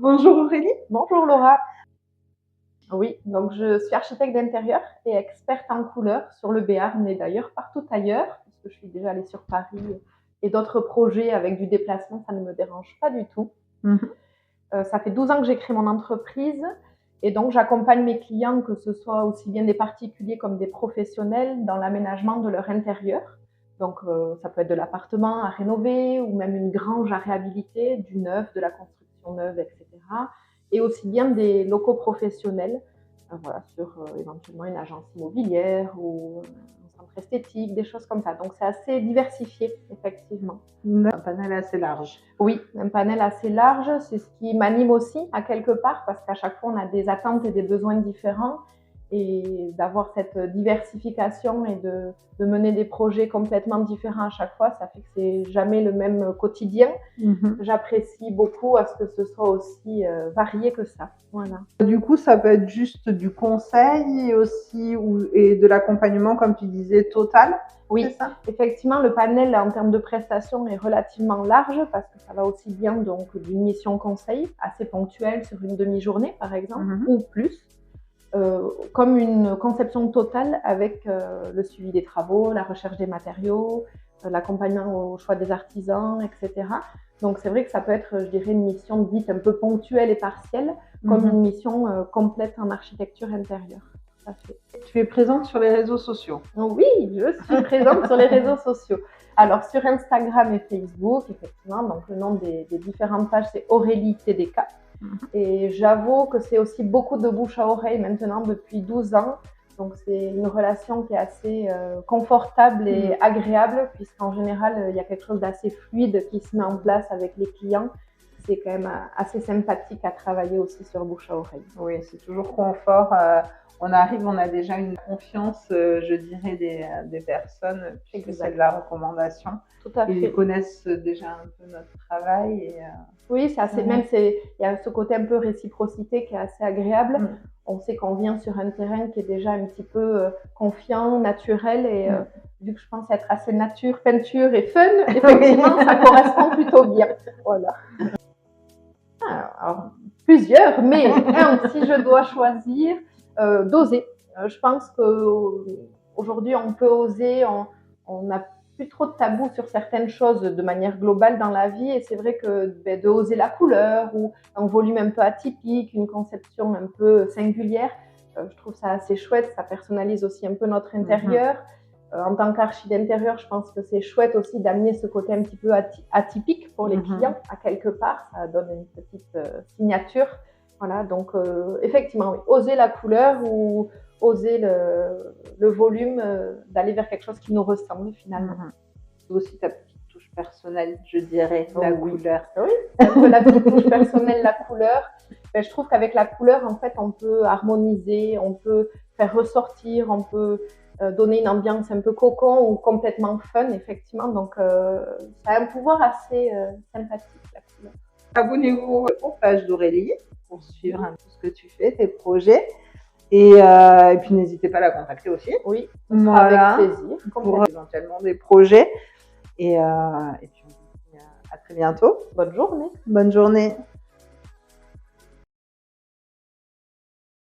Bonjour Aurélie. Bonjour Laura. Oui, donc je suis architecte d'intérieur et experte en couleurs sur le Béarn et d'ailleurs partout ailleurs, parce que je suis déjà allée sur Paris et d'autres projets avec du déplacement, ça ne me dérange pas du tout. Ça fait 12 ans que j'ai créé mon entreprise et donc j'accompagne mes clients, que ce soit aussi bien des particuliers comme des professionnels, dans l'aménagement de leur intérieur. Donc ça peut être de l'appartement à rénover ou même une grange à réhabiliter, du neuf, de la construction neuve, etc. Et aussi bien des locaux professionnels, voilà, sur éventuellement une agence immobilière ou un centre esthétique, des choses comme ça. Donc c'est assez diversifié, effectivement. Un panel assez large. Oui, un panel assez large, c'est ce qui m'anime aussi à quelque part, parce qu'à chaque fois on a des attentes et des besoins différents, et d'avoir cette diversification et de mener des projets complètement différents à chaque fois, ça fait que c'est jamais le même quotidien. J'apprécie beaucoup à ce que ce soit aussi varié que ça. Voilà. Du coup, ça peut être juste du conseil et aussi et de l'accompagnement, comme tu disais, total. Oui, ça, effectivement, le panel en termes de prestations est relativement large parce que ça va aussi bien donc d'une mission conseil assez ponctuelle sur une demi-journée par exemple ou plus, comme une conception totale avec le suivi des travaux, la recherche des matériaux, l'accompagnement au choix des artisans, etc. Donc c'est vrai que ça peut être, je dirais, une mission dite un peu ponctuelle et partielle, comme une mission complète en architecture intérieure. Tu es présente sur les réseaux sociaux? Oui, je suis présente sur les réseaux sociaux. Alors sur Instagram et Facebook, effectivement, donc le nom des différentes pages, c'est Aurélie TDK. Et j'avoue que c'est aussi beaucoup de bouche à oreille maintenant depuis 12 ans. Donc c'est une relation qui est assez confortable et agréable, puisqu'en général, il y a quelque chose d'assez fluide qui se met en place avec les clients. C'est quand même assez sympathique à travailler aussi sur bouche à oreille. Oui, c'est toujours confort. On arrive, on a déjà une confiance, je dirais, des personnes, puisque c'est de la recommandation. Tout à fait. Ils connaissent déjà un peu notre travail. Et, oui, c'est assez, même il y a ce côté un peu réciprocité qui est assez agréable. On sait qu'on vient sur un terrain qui est déjà un petit peu confiant, naturel, et vu que je pense être assez nature, peinture et fun, effectivement, ça correspond plutôt bien. Voilà. Alors, plusieurs, mais si je dois choisir, d'oser. Je pense qu'aujourd'hui, on peut oser, on n'a plus trop de tabous sur certaines choses de manière globale dans la vie, et c'est vrai que de oser la couleur ou un volume un peu atypique, une conception un peu singulière, je trouve ça assez chouette, ça personnalise aussi un peu notre intérieur. En tant qu'archi d'intérieur, je pense que c'est chouette aussi d'amener ce côté un petit peu atypique pour les clients, à quelque part, ça donne une petite signature. Voilà, donc effectivement, oui, oser la couleur ou oser le volume, d'aller vers quelque chose qui nous ressemble finalement. C'est aussi ta petite touche personnelle, je dirais, la couleur. Oui, un peu la petite touche personnelle, la couleur. Ben, je trouve qu'avec la couleur, en fait, on peut harmoniser, on peut faire ressortir, on peut donner une ambiance un peu cocon ou complètement fun, effectivement. Donc, ça a un pouvoir assez sympathique, la couleur. Abonnez-vous aux pages d'Aurélie pour suivre un peu ce que tu fais, tes projets. Et puis, n'hésitez pas à la contacter aussi. Oui, voilà, avec plaisir. Pour éventuellement des projets. Et puis, on vous dit à très bientôt. Bonne journée. Bonne journée.